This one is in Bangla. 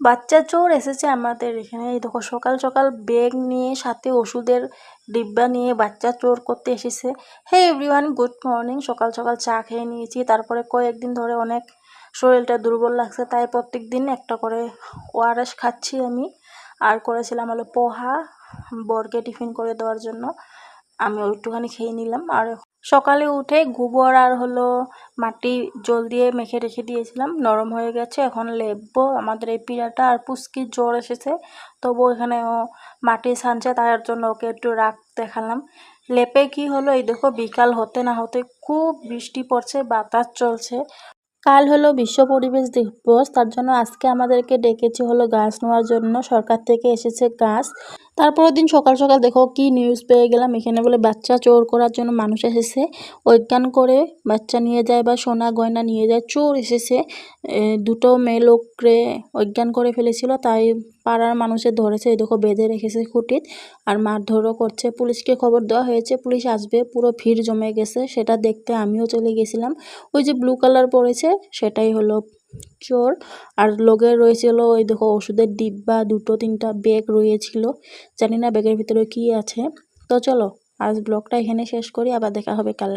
বাচ্চা চোর এসেছে আমাদের এখানে। এই দেখো সকাল সকাল ব্যাগ নিয়ে সাথে ওষুধের ডিব্বা নিয়ে বাচ্চা চোর করতে এসেছে। Hey everyone, good morning. সকাল সকাল চা খেয়ে নিয়েছি, তারপরে কয়েকদিন ধরে অনেক শরীরটা দুর্বল লাগছে, তাই প্রত্যেক দিন একটা করে ওআরএস খাচ্ছি আমি। আর করেছিলাম হলো পোহা বরকে টিফিন করে দেওয়ার জন্য, আমি একটুখানি খেয়ে নিলাম। আর সকালে উঠে গোবর আর হলো মাটি জল দিয়ে মেখে রেখে দিয়েছিলাম, নরম হয়ে গেছে, এখন লেপবো। আমাদের এই পিঁড়াটা আর পুচকির জ্বর এসেছে, তবু এখানে ও মাটি ছানছে, তার জন্য ওকে একটু রাগ দেখালাম। লেপে কি হলো, এই দেখো বিকাল হতে না হতে খুব বৃষ্টি পড়ছে, বাতাস চলছে। কাল হলো বিশ্ব পরিবেশ দিবস, তার জন্য আজকে আমাদেরকে ডেকেছে হলো গাছ নেওয়ার জন্য, সরকার থেকে এসেছে গাছ। তারপরের দিন সকাল সকাল দেখো কি নিউজ পেয়ে গেলাম, এখানে বলে বাচ্চা চোর করার জন্য মানুষ এসেছে, অজ্ঞান করে বাচ্চা নিয়ে যায় বা সোনা গয়না নিয়ে যায়। চোর এসেছে, দুটো মেয়ে লোকরে অজ্ঞান করে ফেলেছিল, তাই পাড়ার মানুষে ধরেছে, এই দেখো বেঁধে রেখেছে খুঁটিত, আর মারধরও করছে। পুলিশকে খবর দেওয়া হয়েছে, পুলিশ আসবে, পুরো ভিড় জমে গেছে, সেটা দেখতে আমিও চলে গেছিলাম। ওই যে ব্লু কালার পরেছে সেটাই হলো চোর। আর লগে রয়েছিল ওই দেখো ওষুধের ডিব্বা, দুটো তিনটা ব্যাগ রয়েছিল, জানি না ব্যাগের ভিতরে কি আছে। তো চলো আজ ব্লগটা এখানে শেষ করি, আবার দেখা হবে কাল।